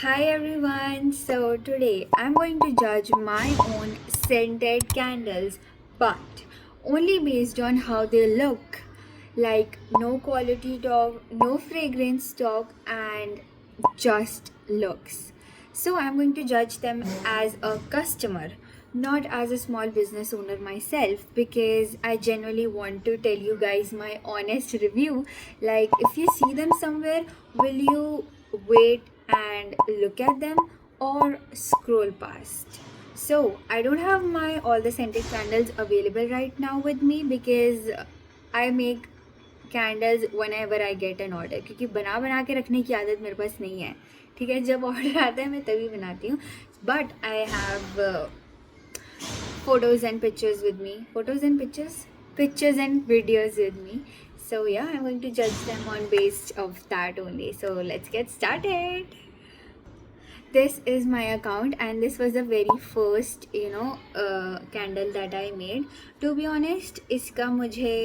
Hi everyone, so today I'm going to judge my own scented candles, but only based on how they look. Like, no quality talk, no fragrance talk, and just looks. So, I'm going to judge them as a customer, not as a small business owner myself, because I genuinely want to tell you guys my honest review. Like, if you see them somewhere, will you wait and look at them or scroll past? So, I don't have my all the scented candles available right now with me because I make candles one ever I get an order, क्योंकि बना बना के रखने की आदत मेरे पास नहीं है. ठीक है, जब ऑर्डर आता है मैं तभी बनाती हूँ. But I have photos and pictures with me, pictures and videos with me. So yeah, I'm going to judge them on based of that only. So let's get started. This is my account and this was the very first candle that I made. To be honest, इसका मुझे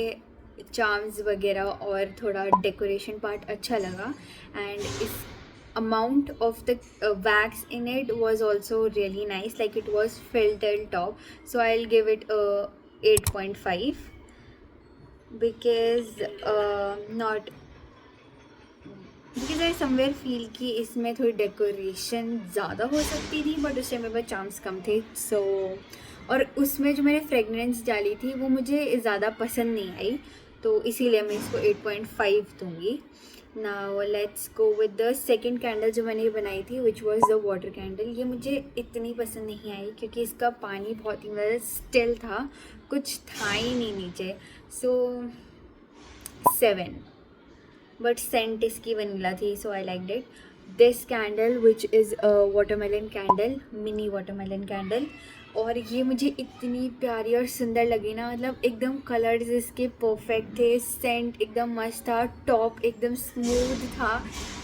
charms वगैरह और थोड़ा decoration part अच्छा लगा, and इस amount of the wax in it was also really nice. Like, it was filled till top, so I'll give it a 8.5 because not because I somewhere feel कि इसमें थोड़ी decoration ज़्यादा हो सकती थी, बट उससे मेरे पास चार्म्स कम थे. सो और उसमें जो मैंने फ्रेगनेंस डाली थी वो मुझे ज़्यादा पसंद नहीं आई, तो इसीलिए मैं इसको 8.5 दूँगी. Now let's go with the second candle जो मैंने बनाई थी, which was the water candle. ये मुझे इतनी पसंद नहीं आई क्योंकि इसका पानी बहुत ही ज़्यादा स्टिल था, कुछ था ही नहीं नीचे. सो 7, बट सेंट इसकी वनीला थी, so I like it. This candle which is a watermelon candle, mini watermelon candle, और ये मुझे इतनी प्यारी और सुंदर लगी ना. मतलब एकदम कलर्स इसके परफेक्ट थे, सेंट एकदम मस्त था, टॉप एकदम स्मूथ था.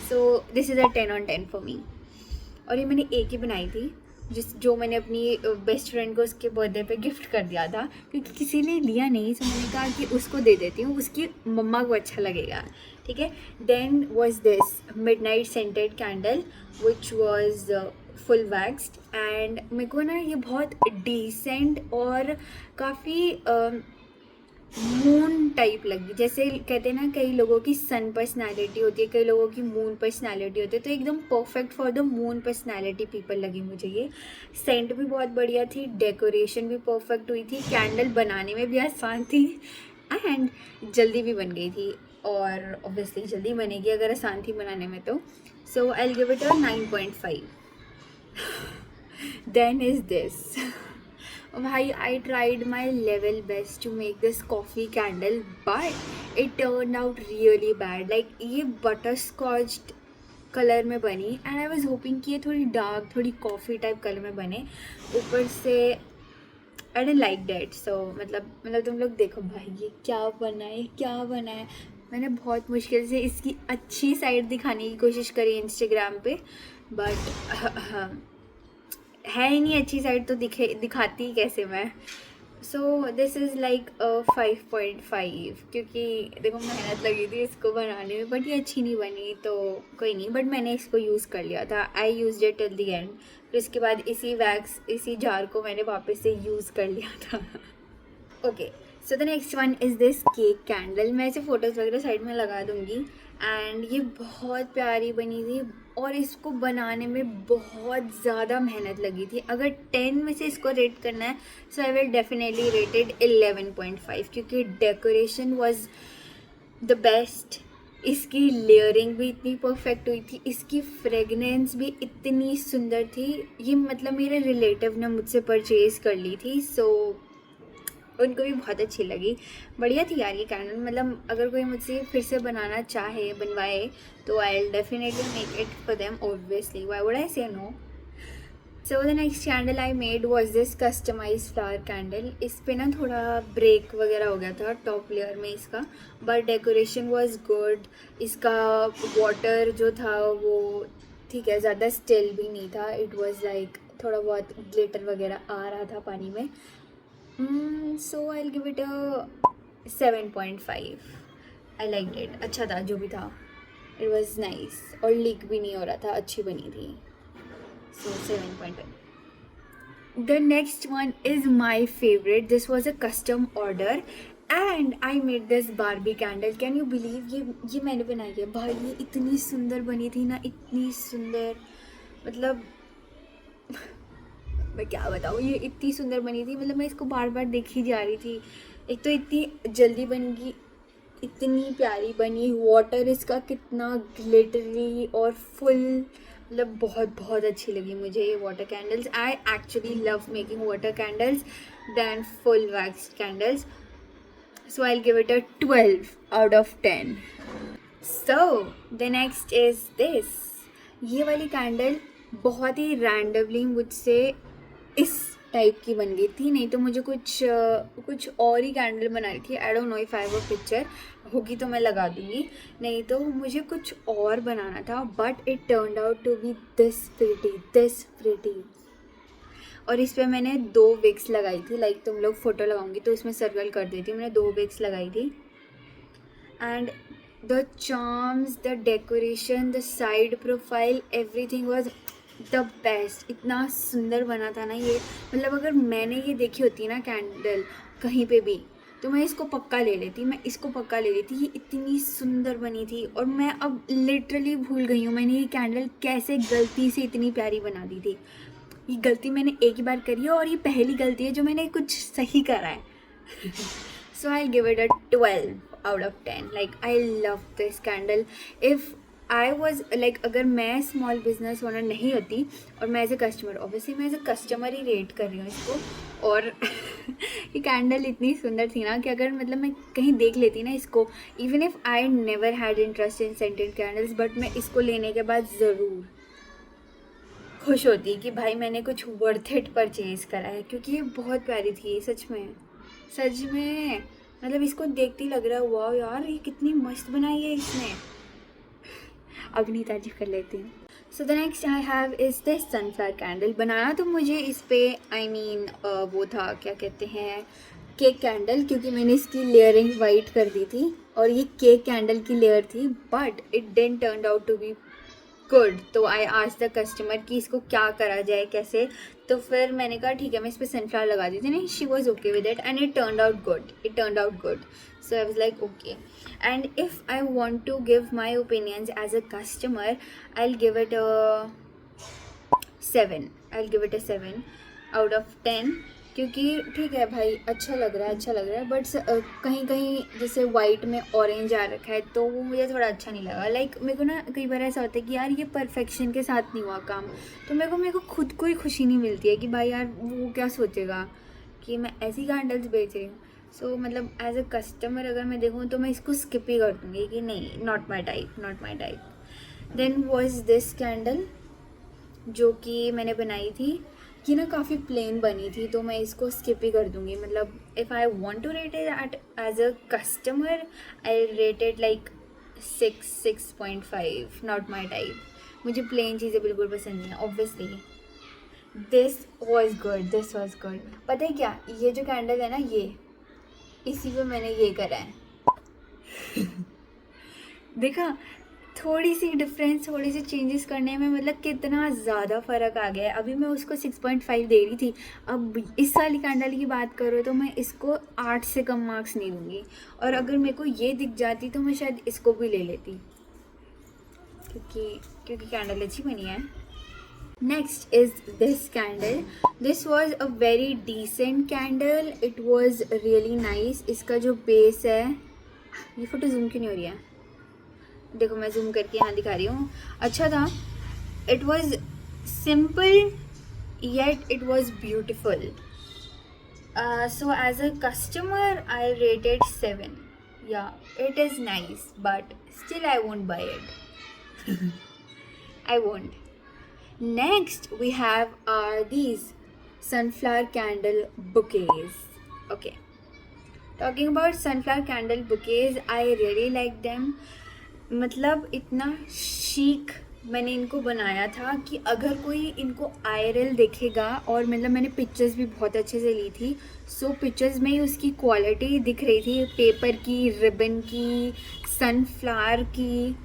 So this is a 10/10 for me. और ये मैंने एक ही बनाई थी, जो मैंने अपनी बेस्ट फ्रेंड को उसके बर्थडे पे गिफ्ट कर दिया था, क्योंकि किसी ने लिया नहीं, सो मैंने कहा कि उसको दे देती हूँ, उसकी मम्मा को अच्छा लगेगा. ठीक है. Then was this midnight scented candle which was full waxed, and मेरे को ना ये बहुत डिसेंट और काफ़ी मून टाइप लगी. जैसे कहते हैं ना, कई लोगों की सन पर्सनैलिटी होती है, कई लोगों की मून पर्सनैलिटी होती है, तो एकदम perfect for the moon personality people लगी मुझे ये. सेंट भी बहुत बढ़िया थी, डेकोरेशन भी परफेक्ट हुई थी, कैंडल बनाने में भी आसान थी, एंड जल्दी भी बन गई थी. और ऑब्वियसली जल्दी बनेगी अगर आसान थी बनाने में तो. So I will give it a 9.5. Then is this. भाई, I tried my level best to make this coffee candle, but it turned out really bad. Like, ये butterscotch कलर में बनी, एंड आई वॉज होपिंग कि ये थोड़ी dark, थोड़ी coffee type colour में बने. ऊपर से आई डेंट लाइक डैट. सो मतलब तुम लोग देखो भाई, ये क्या बना है, क्या बना है. मैंने बहुत मुश्किल से इसकी अच्छी साइड दिखाने की कोशिश करी इंस्टाग्राम पे, बट है ही नहीं अच्छी साइड, तो दिखाती कैसे मैं. सो दिस इज़ लाइक 5.5, क्योंकि देखो मेहनत लगी थी इसको बनाने में, बट ये अच्छी नहीं बनी तो कोई नहीं. बट मैंने इसको यूज़ कर लिया था, I use it till the end. फिर इसके बाद इसी जार को मैंने वापस से यूज़ कर लिया था. Okay, so the next one is this cake candle. मैं इसे फ़ोटोज़ वगैरह साइड में लगा दूँगी, एंड ये बहुत प्यारी बनी थी, और इसको बनाने में बहुत ज़्यादा मेहनत लगी थी. अगर 10 में से इसको रेट करना है, so I will definitely rated 11.5, क्योंकि डेकोरेशन वॉज द बेस्ट. इसकी लेयरिंग भी इतनी परफेक्ट हुई थी, इसकी फ्रेगनेंस भी इतनी सुंदर थी. ये मतलब मेरे रिलेटिव ने मुझसे परचेज़ कर ली थी, सो उनको भी बहुत अच्छी लगी. बढ़िया थी यार ये कैंडल. मतलब अगर कोई मुझसे फिर से बनाना चाहे, बनवाए, तो I will definitely make it for them, obviously. Why would I say no. So the next candle I made was this customize flower candle. इस पर ना थोड़ा ब्रेक वगैरह हो गया था टॉप लेयर में इसका, बट डेकोरेशन वॉज गुड. इसका वाटर जो था वो ठीक है, ज़्यादा स्टिल भी नहीं था. इट वॉज लाइक थोड़ा बहुत ग्लिटर वगैरह आ रहा था पानी में. So I'll give it a 7.5. I liked it. अच्छा था जो भी था. It was nice. और लीक भी नहीं हो रहा था, अच्छी बनी थी. So 7.1. The next one is my favorite. This was a custom order and I made this Barbie candle. Can you believe ये मैंने बनाई है भाई. ये इतनी सुंदर बनी थी ना, इतनी सुंदर, मतलब मैं क्या बताऊँ, ये इतनी सुंदर बनी थी. मतलब मैं इसको बार बार देखी जा रही थी. एक तो इतनी जल्दी बन गई, इतनी प्यारी बनी. वाटर इसका कितना ग्लिटरी और फुल, मतलब बहुत बहुत अच्छी लगी मुझे ये water candles. I actually love making water candles than full wax candles. So I give it a 12 out of 10. So the next is this. ये वाली कैंडल बहुत ही रैंडमली मुझसे इस टाइप की बन गई थी. नहीं तो मुझे कुछ और ही कैंडल बना रही थी. I don't know if I have a picture, होगी तो मैं लगा दूँगी. नहीं तो मुझे कुछ और बनाना था, but it turned out to be this pretty. और इस पर मैंने 2 विक्स लगाई थी. लाइक तुम लोग फोटो लगाऊंगी तो इसमें सर्कल कर देती हूँ. मैंने 2 विक्स लगाई थी. And the charms, the decoration, the side profile, everything was the best. इतना सुंदर बना था ना ये. मतलब अगर मैंने ये देखी होती ना कैंडल कहीं पे भी, तो मैं इसको पक्का ले लेती. मैं इसको पक्का ले लेती. ये इतनी सुंदर बनी थी. और मैं अब लिटरली भूल गई हूँ मैंने ये कैंडल कैसे गलती से इतनी प्यारी बना दी थी. ये गलती मैंने एक ही बार करी है और ये पहली गलती है जो मैंने कुछ सही करा है. So I give it a 12 out of 10. Like I love this candle. If I was like, अगर मैं स्मॉल बिजनेस ओनर नहीं होती और मैं एज ए कस्टमर, ऑब्वियसली मैं एज ए कस्टमर ही रेट कर रही हूँ इसको. और ये कैंडल इतनी सुंदर थी ना कि अगर मतलब मैं कहीं देख लेती ना इसको, even if I never had interest in scented candles, but मैं इसको लेने के बाद ज़रूर खुश होती कि भाई मैंने कुछ वर्थ इट परचेज़ करा है. क्योंकि ये बहुत प्यारी थी सच में. मतलब इसको देखते ही लग रहा है वाह यार ये कितनी मस्त बनाई है इसने. अपनी तारीफ कर लेती हूँ. So the next I have is this sunflower candle. बनाना तो मुझे इस पर वो था, क्या कहते हैं, केक कैंडल, क्योंकि मैंने इसकी लेयरिंग वाइट कर दी थी और ये केक कैंडल की लेयर थी. But it didn't turn out to be good. तो आई आस्क्ड द कस्टमर कि इसको क्या करा जाए, कैसे. तो फिर मैंने कहा ठीक है मैं इस पर सनफ्लावर लगा दी थी. नहीं, she was okay with it and it turned out good. So I was like okay. And if I want to give my opinions as a customer, I will give it a 7 out of 10. क्योंकि ठीक है भाई, अच्छा लग रहा है but कहीं कहीं जैसे वाइट में ऑरेंज आ रखा है तो वो मुझे थोड़ा अच्छा नहीं लगा. लाइक मेरे को ना कई बार ऐसा होता है कि यार ये परफेक्शन के साथ नहीं हुआ काम, तो मेरे को खुद को ही खुशी नहीं मिलती है कि भाई यार वो क्या सोचेगा कि मैं ऐसी कैंडल्स बेच रही हूँ. सो मतलब एज अ कस्टमर अगर मैं देखूँ तो मैं इसको स्किप ही कर दूँगी कि नहीं, not my type. Then was this candle जो कि मैंने बनाई थी. ये ना काफ़ी प्लेन बनी थी तो मैं इसको स्किप ही कर दूँगी. मतलब if I want to rate it as a customer, I rate it like 6.5. Not my type. मुझे प्लेन चीज़ें बिल्कुल पसंद नहीं है. Obviously this was good. पता है क्या, ये जो कैंडल है ना, ये इसी पे मैंने ये करा है. देखा, थोड़ी सी डिफरेंस, थोड़ी सी चेंजेस करने में मतलब कितना ज़्यादा फ़र्क आ गया है. अभी मैं उसको 6.5 दे रही थी. अब इस वाली कैंडल की बात करो तो मैं इसको 8 से कम मार्क्स नहीं दूँगी. और अगर मेरे को ये दिख जाती तो मैं शायद इसको भी ले लेती, क्योंकि कैंडल अच्छी बनी है. Next is this candle. This was a very decent candle. It was really nice. इसका जो बेस है, ये फ़ोटो जूम क्यों नहीं हो रही है, देखो मैं जूम करके यहाँ दिखा रही हूँ. अच्छा था. It was simple yet it was beautiful. So as a customer I rated 7. या it is nice but still I won't buy it. I won't. Next we have these sunflower candle bouquets. Okay. Talking about sunflower candle bouquets, I really like them. मतलब इतना chic मैंने इनको बनाया था कि अगर कोई इनको IRL देखेगा, और मतलब मैंने पिक्चर्स भी बहुत अच्छे से ली थी. सो पिक्चर्स में ही उसकी क्वालिटी दिख रही थी, पेपर की, रिबन की, सनफ्लावर की.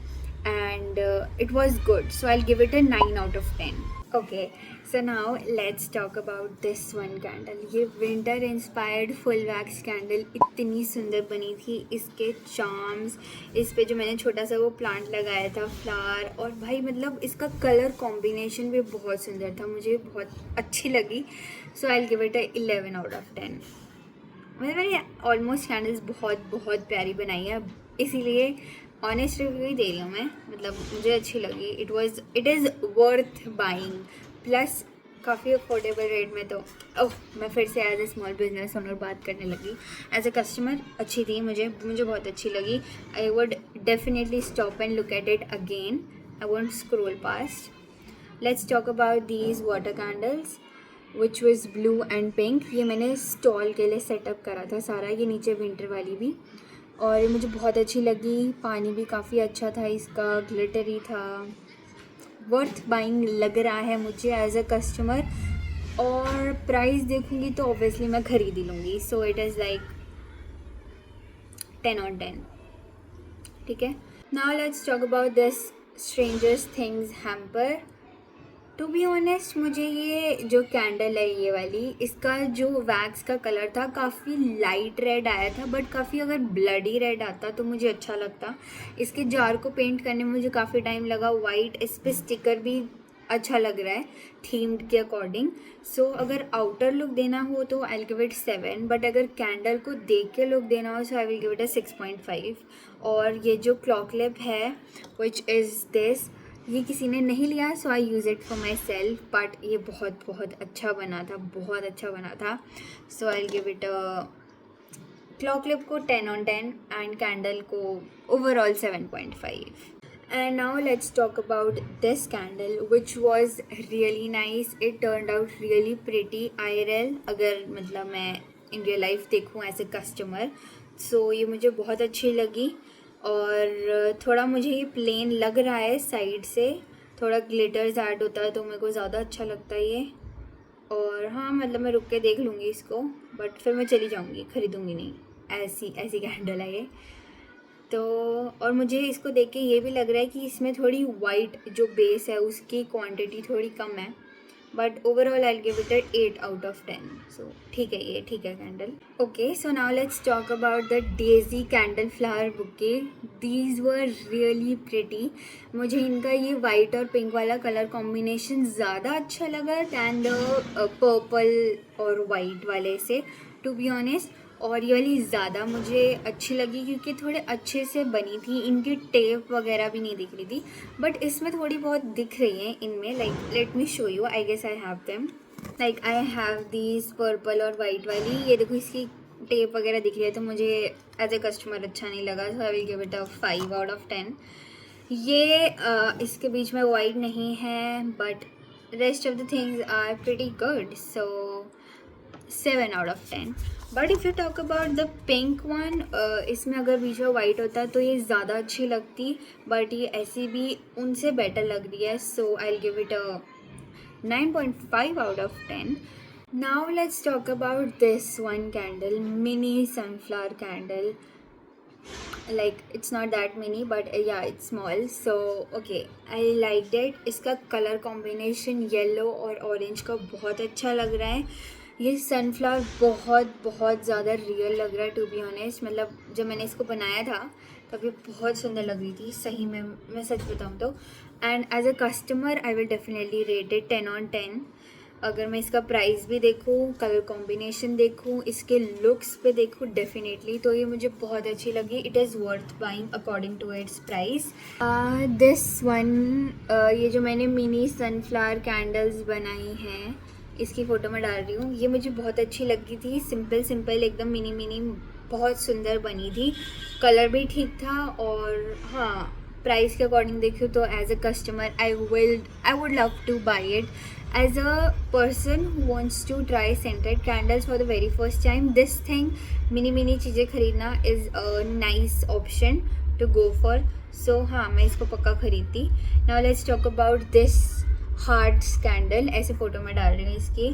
and it was good, so I'll give it a 9 out of 10. Okay, so now let's talk about this one candle. ये winter inspired full wax candle इतनी सुंदर बनी थी. इसके चार्म्स, इस पे जो मैंने छोटा सा वो प्लांट लगाया था फ्लावर, और भाई मतलब इसका कलर कॉम्बिनेशन भी बहुत सुंदर था, मुझे बहुत अच्छी लगी. So I will give it a 11 out of 10. मतलब मैंने ऑलमोस्ट कैंडल्स बहुत बहुत प्यारी बनाई है, इसीलिए ऑनेस्ट रिव्यू ही दे रही हूँ मैं. मतलब मुझे अच्छी लगी. It is worth buying, plus काफ़ी अफोर्डेबल रेट में. तो ओह, मैं फिर से as a small business owner बात करने लगी. एज ए कस्टमर अच्छी थी, मुझे बहुत अच्छी लगी. I would definitely stop and look at it again. I won't scroll past. Let's talk about these water candles which was blue and pink. ये मैंने स्टॉल के लिए सेटअप करा था सारा. ये नीचे विंटर वाली भी, और ये मुझे बहुत अच्छी लगी. पानी भी काफ़ी अच्छा था इसका, ग्लिटरी था. वर्थ बाइंग लग रहा है मुझे एज अ कस्टमर. और प्राइस देखूँगी तो ऑब्वियसली मैं ख़रीद ही लूँगी. So it is like 10 on 10. ठीक है. Now let's talk about this strangers things hamper. To be honest, मुझे ये जो कैंडल है ये वाली, इसका जो वैक्स का कलर था काफ़ी लाइट रेड आया था, बट काफ़ी अगर ब्लडी रेड आता तो मुझे अच्छा लगता. इसके जार को पेंट करने में मुझे काफ़ी टाइम लगा. वाइट, इस पर स्टिकर भी अच्छा लग रहा है थीम्ड के अकॉर्डिंग. सो अगर आउटर लुक देना हो तो I will give it 7, but अगर कैंडल को देख के लुक देना हो so I will give it a 6.5. और ये जो क्लॉक लिप है विच इज़ दिस, ये किसी ने नहीं लिया, so I use it for myself. But ये बहुत बहुत अच्छा बना था, बहुत अच्छा बना था. So I give it clock lip को 10 on 10 एंड कैंडल को overall 7.5. And now let's talk about this candle which was really nice. It turned out really pretty IRL, अगर मतलब मैं इन रियल लाइफ देखूँ एज ए कस्टमर. सो ये मुझे बहुत अच्छी लगी. और थोड़ा मुझे ये प्लेन लग रहा है साइड से, थोड़ा ग्लिटर्स ऐड होता है तो मेरे को ज़्यादा अच्छा लगता है ये. और हाँ, मतलब मैं रुक के देख लूँगी इसको, बट फिर मैं चली जाऊँगी, ख़रीदूँगी नहीं. ऐसी कैंडल है ये तो. और मुझे इसको देख के ये भी लग रहा है कि इसमें थोड़ी वाइट जो बेस है उसकी क्वांटिटी थोड़ी कम है. But overall I give it 8 out of 10. सो ठीक है, ये ठीक है candle. Okay, so now let's talk about the Daisy candle flower bouquet. These were really pretty. मुझे इनका ये वाइट और पिंक वाला कलर कॉम्बिनेशन ज़्यादा अच्छा लगा दैन द पर्पल और वाइट वाले से, टू बी ऑनेस्ट. और ये वाली ज़्यादा मुझे अच्छी लगी क्योंकि थोड़े अच्छे से बनी थी. इनकी टेप वगैरह भी नहीं दिख रही थी, बट इसमें थोड़ी बहुत दिख रही हैं इनमें. Like let me show you, I guess I have them. Like I have these purple और वाइट वाली. ये देखो, इसकी टेप वगैरह दिख रही है तो मुझे एज ए कस्टमर अच्छा नहीं लगा. So I will give it a 5 out of 10. ये इसके बीच में वाइट नहीं है, but rest of the things are pretty good. So 7 out of 10. But if you talk about the pink one, इसमें अगर बीच में वाइट होता तो ये ज़्यादा अच्छी लगती, बट ये ऐसी भी उनसे बेटर लग रही है. So I will give it a 9.5 out of 10. Now let's talk about this one candle, mini sunflower candle. Like it's not that mini, but yeah, it's small. So okay, I liked it. इसका colour combination yellow और orange का बहुत अच्छा लग रहा है. ये sunflower बहुत बहुत ज़्यादा रियल लग रहा है, टू बी ऑनेस्ट. मतलब जब मैंने इसको बनाया था तब ये बहुत सुंदर लग रही थी, सही में मैं सच बताऊँ तो. And as a customer I will definitely rate it 10 on 10. अगर मैं इसका प्राइस भी देखूँ, कलर कॉम्बिनेशन देखूँ, इसके लुक्स पे देखूँ डेफिनेटली, तो ये मुझे बहुत अच्छी लगी. It is worth buying according to its price. This one, ये जो मैंने मिनी सनफ्लावर कैंडल्स बनाई हैं, इसकी फ़ोटो मैं डाल रही हूँ. ये मुझे बहुत अच्छी लगी थी. सिंपल एकदम मिनी बहुत सुंदर बनी थी. कलर भी ठीक था. और हाँ, प्राइस के अकॉर्डिंग देखूँ तो as a customer I would love to buy it. As a person who wants to try scented candles for the very first time, this thing, mini चीज़ें खरीदना is a nice option to go for. So हाँ, मैं इसको पक्का खरीदती. Now let's talk about this hearts candle. ऐसे photo में डाल रही हूँ. इसकी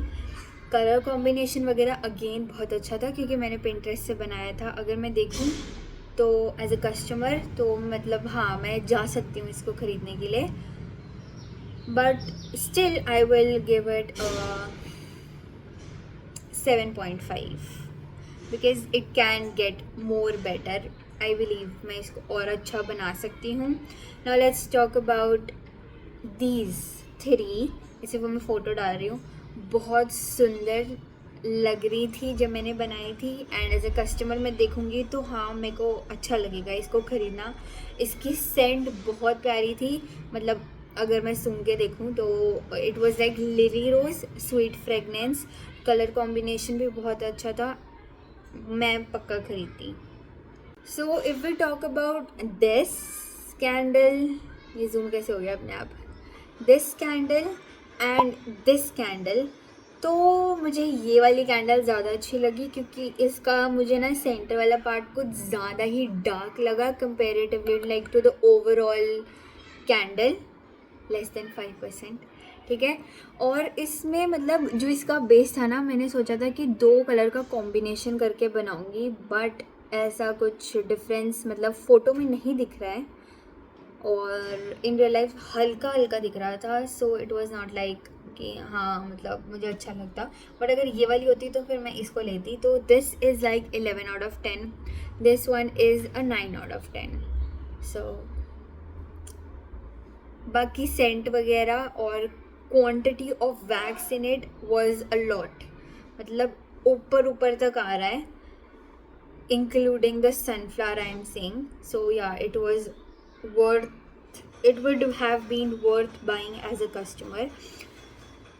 कलर कॉम्बिनेशन वगैरह अगेन बहुत अच्छा था क्योंकि मैंने Pinterest से बनाया था. अगर मैं देखूँ तो एज अ कस्टमर तो मतलब हाँ, मैं जा सकती हूँ इसको ख़रीदने के लिए, but still I will give it 7.5 because it can get more better. I believe मैं इसको और अच्छा बना सकती हूँ। Now let's talk about these 3। इसे वो मैं फ़ोटो डाल रही हूँ, बहुत सुंदर लग रही थी जब मैंने बनाई थी, एंड एज अ कस्टमर मैं देखूँगी तो हाँ मेरे को अच्छा लगेगा इसको ख़रीदना। इसकी सेंट बहुत प्यारी थी, मतलब अगर मैं सूंघ के देखूँ तो it was like lily rose sweet fragrance. Colour combination भी बहुत अच्छा था, मैं पक्का खरीदती। So if we talk about this candle, ये जूम कैसे हो गया अपने आप, this candle and this candle, तो मुझे ये वाली कैंडल ज़्यादा अच्छी लगी क्योंकि इसका मुझे ना सेंटर वाला पार्ट कुछ ज़्यादा ही डार्क लगा comparatively like to the overall candle, less than 5%। ठीक है, और इसमें मतलब जो इसका बेस था ना, मैंने सोचा था कि 2 कलर का कॉम्बिनेशन करके बनाऊंगी, बट ऐसा कुछ डिफरेंस मतलब फ़ोटो में नहीं दिख रहा है और इन रियल लाइफ हल्का हल्का दिख रहा था। So it was not like कि हाँ मतलब मुझे अच्छा लगता, बट अगर ये वाली होती तो फिर मैं इसको लेती। तो this is like 11 out of 10, this one is a 9 out of 10। सो बाकी सेंट वगैरह और quantity of wax in it was a lot, मतलब ऊपर ऊपर तक आ रहा है, including the sunflower I'm seeing. So yeah, it was worth, it would have been worth buying as a customer.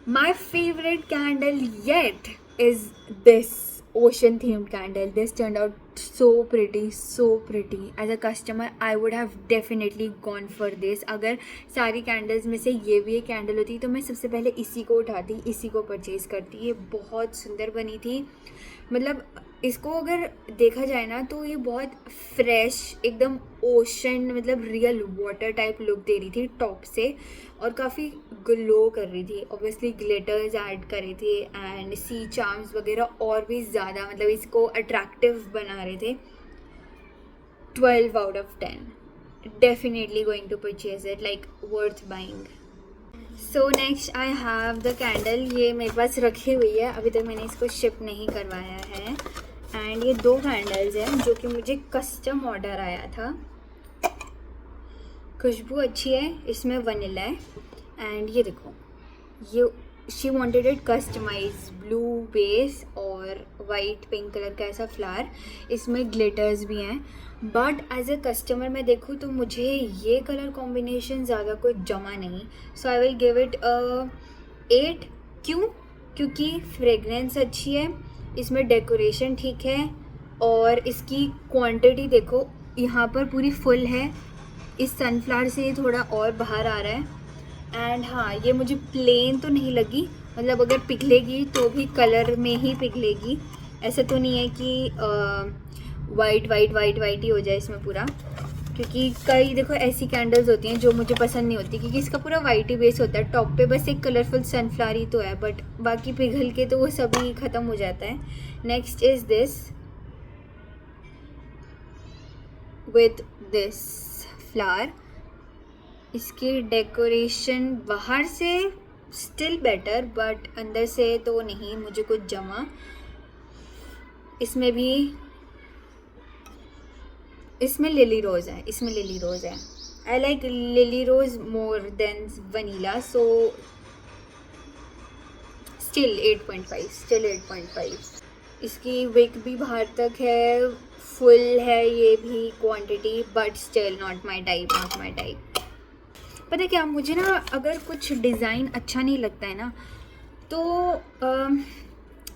My favorite candle yet is this ocean themed candle. This turned out so pretty, so pretty. As a customer I would have definitely gone for this. अगर सारी candles में से ये भी एक candle होती तो मैं सबसे पहले इसी को उठाती, इसी को परचेज़ करती। ये बहुत सुंदर बनी थी, मतलब इसको अगर देखा जाए ना तो ये बहुत फ्रेश एकदम ओशन मतलब रियल वाटर टाइप लुक दे रही थी टॉप से, और काफ़ी ग्लो कर रही थी। ऑब्वियसली ग्लिटर्स ऐड कर रही थी एंड सी चार्म्स वगैरह और भी ज़्यादा मतलब इसको अट्रैक्टिव बना रहे थे। 12 out of 10, definitely going to purchase it, like worth buying. So next I have the candle, ये मेरे पास रखी हुई है, अभी तक मैंने इसको शिप नहीं करवाया है। एंड ये 2 कैंडल्स हैं जो कि मुझे कस्टम ऑर्डर आया था। खुशबू अच्छी है, इसमें वनीला है, एंड ये देखो ये she wanted it customize blue base और वाइट पिंक कलर का ऐसा फ्लावर, इसमें ग्लिटर्स भी हैं, बट एज अ कस्टमर मैं देखूँ तो मुझे ये कलर कॉम्बिनेशन ज़्यादा कोई जमा नहीं। सो आई विल गिव इट 8। क्यों? क्योंकि फ्रेगनेंस अच्छी है, इसमें डेकोरेशन ठीक है, और इसकी क्वांटिटी देखो यहाँ पर पूरी फुल है, इस सनफ्लावर से थोड़ा और बाहर आ रहा है। एंड हाँ, ये मुझे प्लेन तो नहीं लगी, मतलब अगर पिघलेगी तो भी कलर में ही पिघलेगी, ऐसा तो नहीं है कि वाइट वाइट वाइट वाइट ही हो जाए इसमें पूरा, क्योंकि कई देखो ऐसी कैंडल्स होती हैं जो मुझे पसंद नहीं होती क्योंकि इसका पूरा वाइट ही बेस होता है, टॉप पे बस एक कलरफुल सनफ्लावर ही तो है, बट बाकी पिघल के तो वो सभी ख़त्म हो जाता है। Next is this with this flower, इसकी डेकोरेशन बाहर से स्टिल बेटर बट अंदर से तो नहीं मुझे कुछ जमा। इसमें भी इसमें लिली रोज़ है, इसमें लिली रोज़ है, I like lily rose more than vanilla, so still 8.5, still 8.5। इसकी विक भी बाहर तक है, फुल है ये भी quantity, but still not my type, not my type. पता है क्या, मुझे ना अगर कुछ डिज़ाइन अच्छा नहीं लगता है ना तो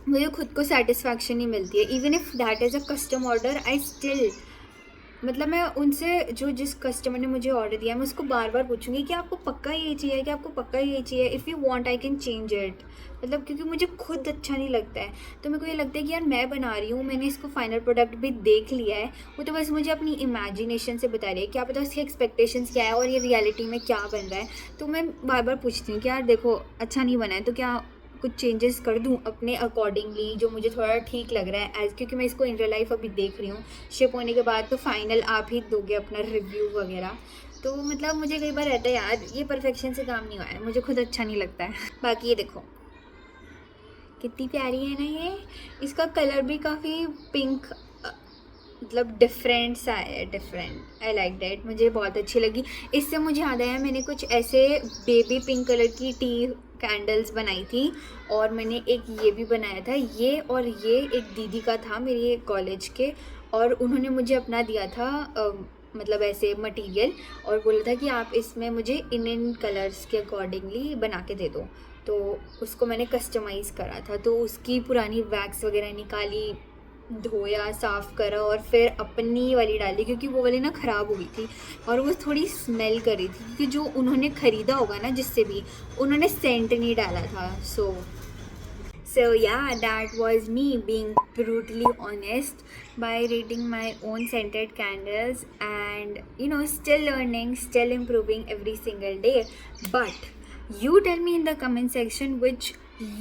मुझे खुद को सेटिस्फैक्शन नहीं मिलती है। Even if that is a custom order I still, मतलब मैं उनसे जो जिस कस्टमर ने मुझे ऑर्डर दिया मैं उसको बार बार पूछूंगी कि आपको पक्का ये चाहिए, कि आपको पक्का ये चाहिए, if you want I can change it, मतलब क्योंकि मुझे खुद अच्छा नहीं लगता है तो मेरे को ये लगता है कि यार मैं बना रही हूँ, मैंने इसको फाइनल प्रोडक्ट भी देख लिया है, वो तो बस मुझे अपनी इमेजिनेशन से बता रही है, क्या पता उसकी एक्सपेक्टेशंस क्या है और ये रियलिटी में क्या बन रहा है। तो मैं बार बार पूछती हूँ कि यार देखो अच्छा नहीं बना है तो क्या कुछ चेंजेस कर दूँ अपने अकॉर्डिंगली, जो मुझे थोड़ा ठीक लग रहा है, एज क्योंकि मैं इसको इन रियल लाइफ अभी देख रही हूँ। शिप होने के बाद तो फाइनल आप ही दोगे अपना रिव्यू वगैरह। तो मतलब मुझे कई बार रहता है यार, ये परफेक्शन से काम नहीं हुआ है, मुझे खुद अच्छा नहीं लगता है। बाकी ये देखो कितनी प्यारी है ना ये। इसका कलर भी काफ़ी पिंक, मतलब डिफरेंट सा है, डिफरेंट। आई लाइक दैट, मुझे बहुत अच्छी लगी। इससे मुझे याद आया, मैंने कुछ ऐसे बेबी पिंक कलर की टी कैंडल्स बनाई थी, और मैंने एक ये भी बनाया था। ये और ये एक दीदी का था मेरे कॉलेज के, और उन्होंने मुझे अपना दिया था मतलब ऐसे मटेरियल, और बोला था कि आप इसमें मुझे इन कलर्स के अकॉर्डिंगली बना के दे दो। तो उसको मैंने कस्टमाइज़ करा था, तो उसकी पुरानी वैक्स वगैरह निकाली, धोया, साफ़ करा, और फिर अपनी वाली डाली, क्योंकि वो वाली ना ख़राब हो गई थी और वो थोड़ी स्मेल कर रही थी, क्योंकि जो उन्होंने ख़रीदा होगा ना, जिससे भी, उन्होंने सेंट नहीं डाला था। So yeah, that was me being brutally honest by rating my own scented candles, and still learning, still improving every single day. But you tell me in the comment section which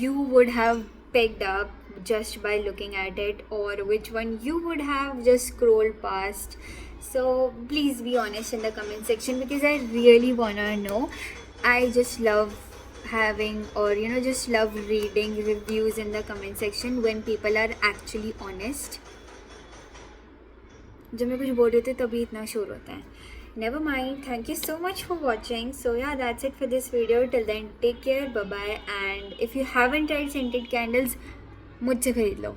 you would have picked up just by looking at it, or which one you would have just scrolled past. So please be honest in the comment section, because I really wanna know. I just love having, or just love reading reviews in the comment section when people are actually honest. जब मैं कुछ बोल रही थी तभी इतना शोर होता है. Never mind. Thank you so much for watching. So yeah, that's it for this video. Till then, take care. Bye bye. And if you haven't tried scented candles, मुझसे खरीद लो.